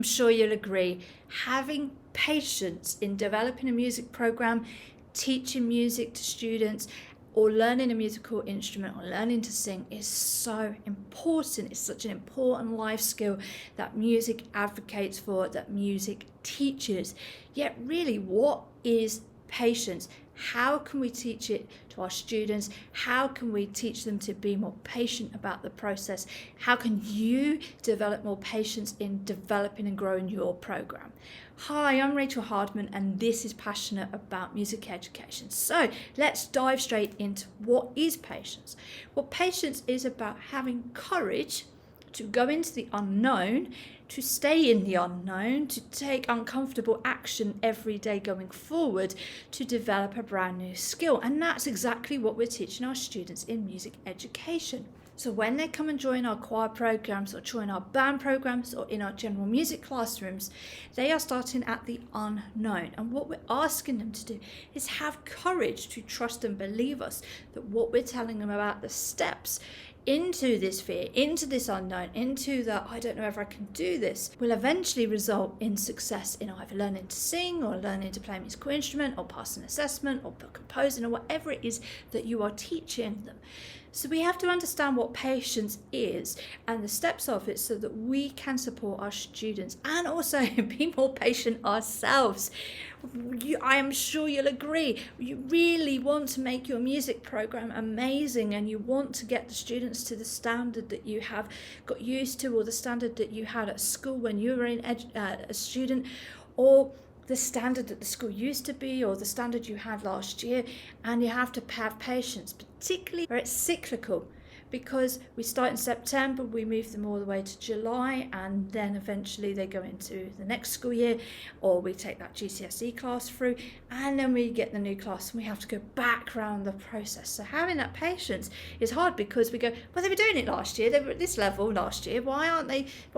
I'm sure you'll agree, having patience in developing a music program, teaching music to students, or learning a musical instrument or learning to sing is so important. It's such an important life skill that music advocates for, that music teaches. Yet really, what is patience? How can we teach it to our students? How can we teach them to be more patient about the process? How can you develop more patience in developing and growing your program? Hi, I'm Rachel Hardman, and this is Passionate About Music Education. So let's dive straight into what is patience. Well, patience is about having courage to go into the unknown, to stay in the unknown, to take uncomfortable action every day going forward, to develop a brand new skill. And that's exactly what we're teaching our students in music education. So when they come and join our choir programs or join our band programs or in our general music classrooms, they are starting at the unknown. And what we're asking them to do is have courage to trust and believe us that what we're telling them about the steps into this fear, into this unknown, into the I don't know if I can do this, will eventually result in success in either learning to sing or learning to play a musical instrument or pass an assessment or composing or whatever it is that you are teaching them. So we have to understand what patience is and the steps of it so that we can support our students and also be more patient ourselves. I am sure you'll agree, you really want to make your music program amazing and you want to get the students to the standard that you have got used to or the standard that you had at school when you were a student, or the standard that the school used to be or the standard you had last year. And you have to have patience, particularly where it's cyclical, because we start in September, we move them all the way to July, and then eventually they go into the next school year, or we take that GCSE class through, and then we get the new class and we have to go back around the process. So having that patience is hard because we go, well, they were doing it last year, they were at this level last year, why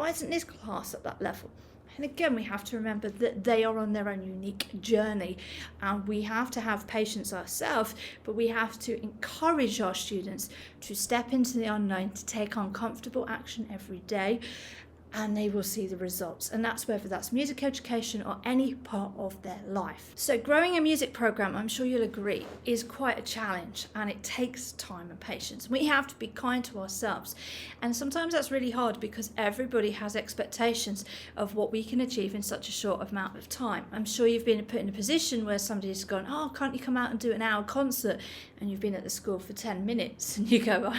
isn't this class at that level? And again, we have to remember that they are on their own unique journey, and we have to have patience ourselves, but we have to encourage our students to step into the unknown, to take uncomfortable action every day, and they will see the results. And that's whether that's music education or any part of their life. So growing a music program, I'm sure you'll agree, is quite a challenge, and it takes time and patience. We have to be kind to ourselves. And sometimes that's really hard because everybody has expectations of what we can achieve in such a short amount of time. I'm sure you've been put in a position where somebody's gone, oh, can't you come out and do an hour concert? And you've been at the school for 10 minutes and you go,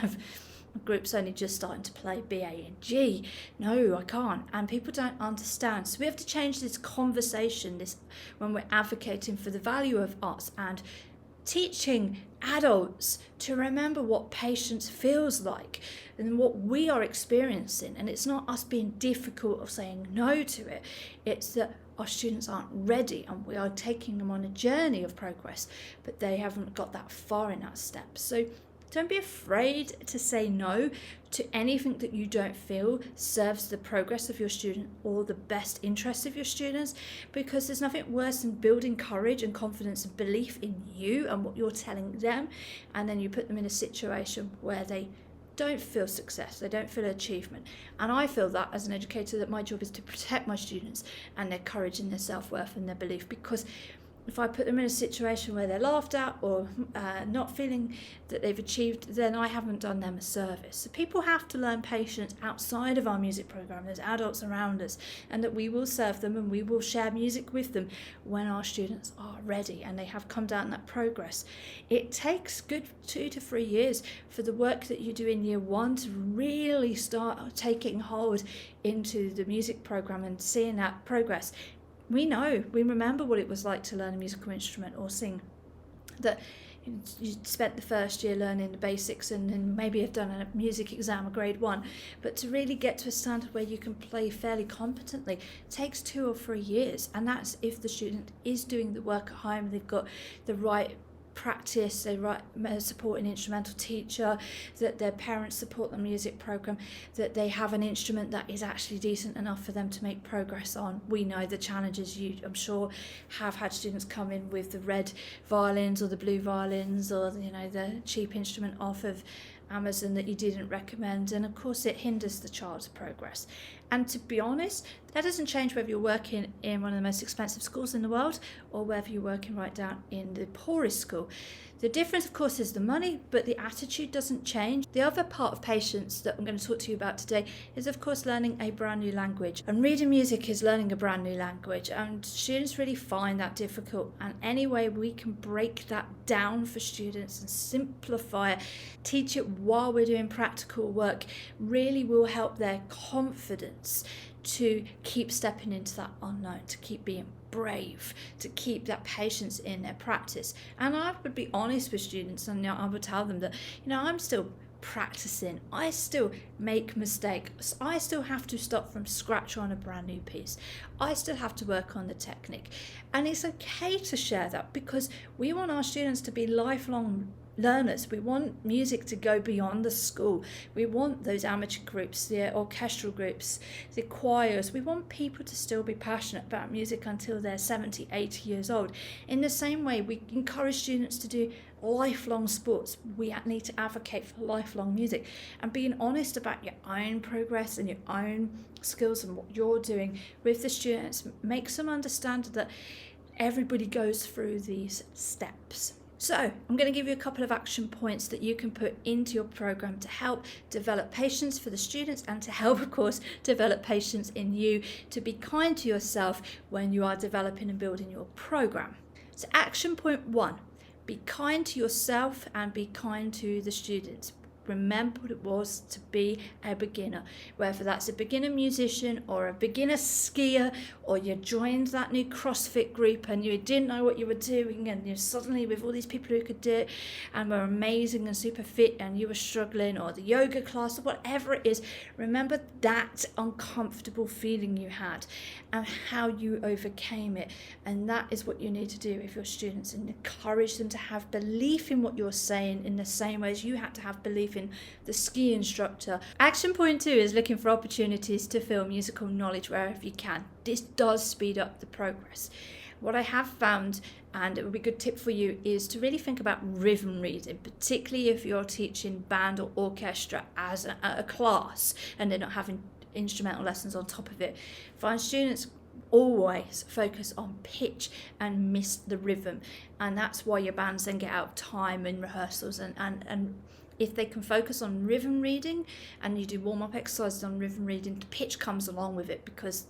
group's only just starting to play B, A and G. No, I can't. And people don't understand. So we have to change this conversation, this when we're advocating for the value of arts and teaching adults to remember what patience feels like and what we are experiencing. And it's not us being difficult or saying no to it. It's that our students aren't ready and we are taking them on a journey of progress, but they haven't got that far in that step. So don't be afraid to say no to anything that you don't feel serves the progress of your student or the best interests of your students, because there's nothing worse than building courage and confidence and belief in you and what you're telling them, and then you put them in a situation where they don't feel success, they don't feel achievement. And I feel that as an educator, that my job is to protect my students and their courage and their self-worth and their belief, because if I put them in a situation where they're laughed at or not feeling that they've achieved, then I haven't done them a service. So people have to learn patience outside of our music program. There's adults around us, and that we will serve them and we will share music with them when our students are ready and they have come down that progress. It takes good 2 to 3 years for the work that you do in year 1 to really start taking hold into the music program and seeing that progress. We remember what it was like to learn a musical instrument or sing, that you spent the first year learning the basics and then maybe have done a music exam, a grade 1, but to really get to a standard where you can play fairly competently takes 2 or 3 years. And that's if the student is doing the work at home, they've got the right practice, they support an instrumental teacher, that their parents support the music program, that they have an instrument that is actually decent enough for them to make progress on. We know the challenges. You, I'm sure, have had students come in with the red violins or the blue violins or the cheap instrument off of Amazon that you didn't recommend, and of course it hinders the child's progress. And to be honest, that doesn't change whether you're working in one of the most expensive schools in the world or whether you're working right down in the poorest school. The difference, of course, is the money, but the attitude doesn't change. The other part of patience that I'm going to talk to you about today is, of course, learning a brand new language. And reading music is learning a brand new language, and students really find that difficult. And any way we can break that down for students and simplify it, teach it while we're doing practical work, really will help their confidence to keep stepping into that unknown, to keep being brave, to keep that patience in their practice. And I would be honest with students, and I would tell them that, I'm still practicing, I still make mistakes, I still have to start from scratch on a brand new piece, I still have to work on the technique. And it's okay to share that, because we want our students to be lifelong learners. We want music to go beyond the school. We want those amateur groups, the orchestral groups, the choirs. We want people to still be passionate about music until they're 70, 80 years old. In the same way, we encourage students to do lifelong sports. We need to advocate for lifelong music, and being honest about your own progress and your own skills and what you're doing with the students makes them understand that everybody goes through these steps. So I'm going to give you a couple of action points that you can put into your program to help develop patience for the students and to help, of course, develop patience in you, to be kind to yourself when you are developing and building your program. So action point 1, be kind to yourself and be kind to the students. Remember what it was to be a beginner, whether that's a beginner musician or a beginner skier, or you joined that new CrossFit group and you didn't know what you were doing, and you're suddenly with all these people who could do it and were amazing and super fit and you were struggling, or the yoga class or whatever it is. Remember that uncomfortable feeling you had and how you overcame it. And that is what you need to do with your students, and encourage them to have belief in what you're saying in the same way as you had to have belief in the ski instructor. Action point 2 is looking for opportunities to fill musical knowledge wherever you can. This does speed up the progress. What I have found, and it would be a good tip for you, is to really think about rhythm reading, particularly if you're teaching band or orchestra as a class and they're not having instrumental lessons on top of it. Find students always focus on pitch and miss the rhythm, and that's why your bands then get out of time in rehearsals. And if they can focus on rhythm reading and you do warm-up exercises on rhythm reading, the pitch comes along with it because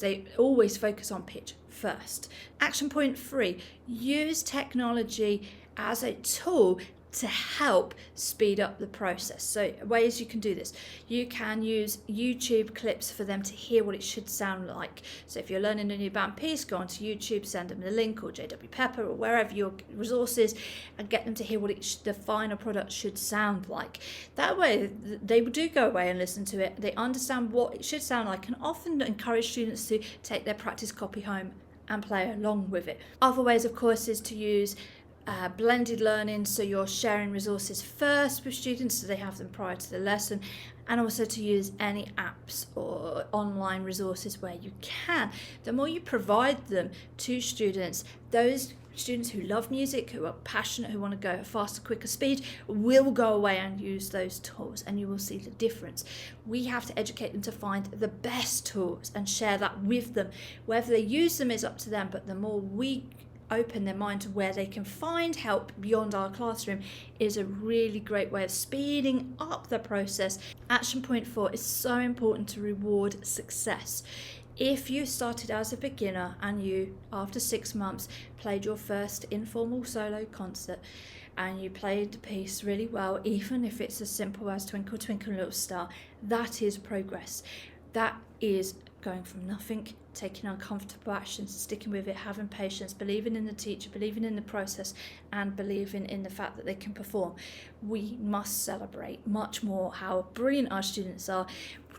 they always focus on pitch first. Action point 3, use technology as a tool to help speed up the process. So ways you can do this: you can use YouTube clips for them to hear what it should sound like. So if you're learning a new band piece, go onto YouTube, send them the link, or JW Pepper, or wherever your resources, and get them to hear what the final product should sound like. That way they do go away and listen to it, they understand what it should sound like, and often encourage students to take their practice copy home and play along with it. Other ways, of course, is to use blended learning, so you're sharing resources first with students so they have them prior to the lesson, and also to use any apps or online resources where you can. The more you provide them to students, those students who love music, who are passionate, who want to go at a faster, quicker speed, will go away and use those tools, and you will see the difference. We have to educate them to find the best tools and share that with them. Whether they use them is up to them, but the more we open their mind to where they can find help beyond our classroom is a really great way of speeding up the process. Action point 4 is so important to reward success. If you started as a beginner and you, after 6 months, played your first informal solo concert and you played the piece really well, even if it's as simple as Twinkle Twinkle Little Star, that is progress. That is going from nothing, taking uncomfortable actions, sticking with it, having patience, believing in the teacher, believing in the process, and believing in the fact that they can perform. We must celebrate much more how brilliant our students are,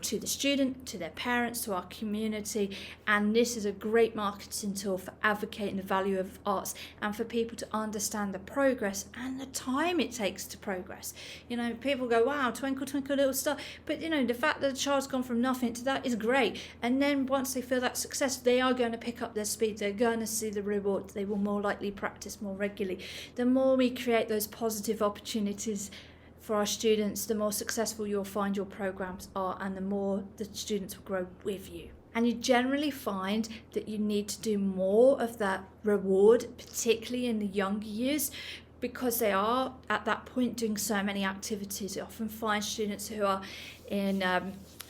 to the student, to their parents, to our community, and this is a great marketing tool for advocating the value of arts and for people to understand the progress and the time it takes to progress. People go, wow, Twinkle Twinkle Little Star, but the fact that the child's gone from nothing to that is great. And then once they feel that success, they are going to pick up their speed, they're going to see the reward, they will more likely practice more regularly. The more we create those positive opportunities for our students, the more successful you'll find your programs are, and the more the students will grow with you. And you generally find that you need to do more of that reward, particularly in the younger years, because they are at that point doing so many activities. You often find students who are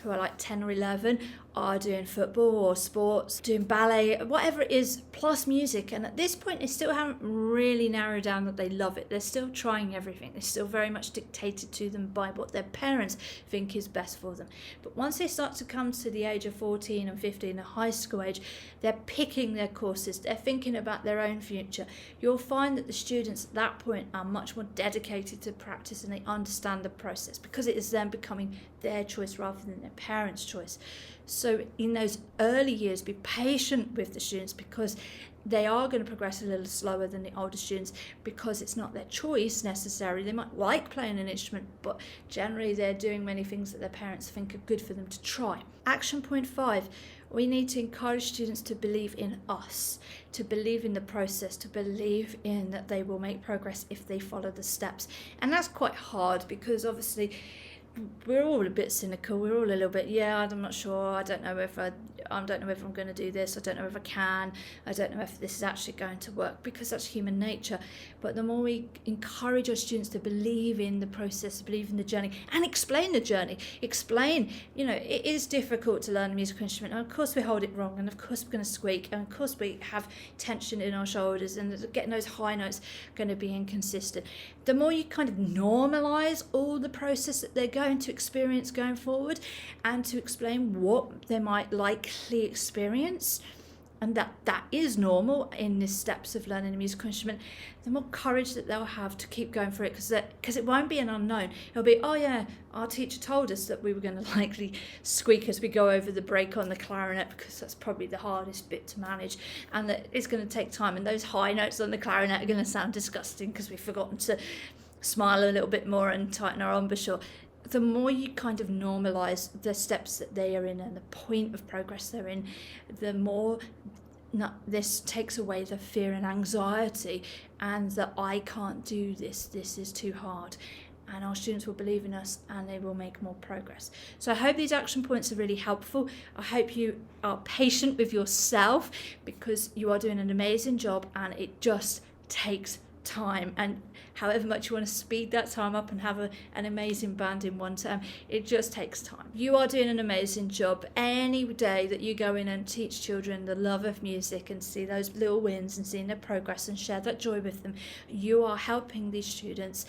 like 10 or 11 are doing football or sports, doing ballet, whatever it is, plus music. And at this point, they still haven't really narrowed down that they love it. They're still trying everything. They're still very much dictated to them by what their parents think is best for them. But once they start to come to the age of 14 and 15, the high school age, they're picking their courses. They're thinking about their own future. You'll find that the students at that point are much more dedicated to practice, and they understand the process because it is them becoming their choice rather than their parents' choice. So in those early years, be patient with the students, because they are going to progress a little slower than the older students, because it's not their choice necessarily. They might like playing an instrument, but generally they're doing many things that their parents think are good for them to try. Action point 5, we need to encourage students to believe in us, to believe in the process, to believe in that they will make progress if they follow the steps. And that's quite hard, because obviously we're all a bit cynical. We're all a little bit, I'm not sure. I don't know if I'm going to do this. I don't know if I can. I don't know if this is actually going to work, because that's human nature. But the more we encourage our students to believe in the process, believe in the journey, and explain the journey, it is difficult to learn a musical instrument. And of course we hold it wrong, and of course we're going to squeak, and of course we have tension in our shoulders, and getting those high notes going to be inconsistent. The more you kind of normalize all the process that they're going to experience going forward, and to explain what they might likely experience, and that is normal in the steps of learning a musical instrument, the more courage that they'll have to keep going for it, because it won't be an unknown. It'll be, our teacher told us that we were going to likely squeak as we go over the break on the clarinet, because that's probably the hardest bit to manage, and that it's going to take time, and those high notes on the clarinet are going to sound disgusting because we've forgotten to smile a little bit more and tighten our embouchure. The more you kind of normalize the steps that they are in and the point of progress they're in, the more this takes away the fear and anxiety, and that I can't do this is too hard. And our students will believe in us, and they will make more progress. So I hope these action points are really helpful. I hope you are patient with yourself, because you are doing an amazing job, and it just takes time. And however much you want to speed that time up and have an amazing band in one term, it just takes time. You are doing an amazing job. Any day that you go in and teach children the love of music and see those little wins and seeing their progress and share that joy with them, you are helping these students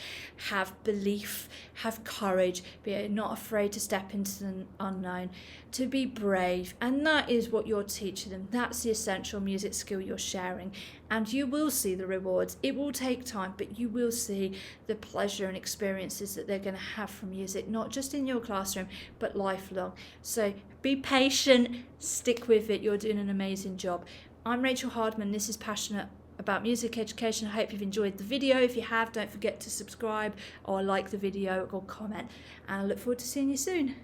have belief, have courage, be not afraid to step into the unknown, to be brave. And that is what you're teaching them. That's the essential music skill you're sharing. And you will see the rewards. It will take time, but you will see the pleasure and experiences that they're going to have from music, not just in your classroom, but lifelong. So be patient, stick with it. You're doing an amazing job. I'm Rachel Hardman. This is Passionate About Music Education. I hope you've enjoyed the video. If you have, don't forget to subscribe or like the video or comment. And I look forward to seeing you soon.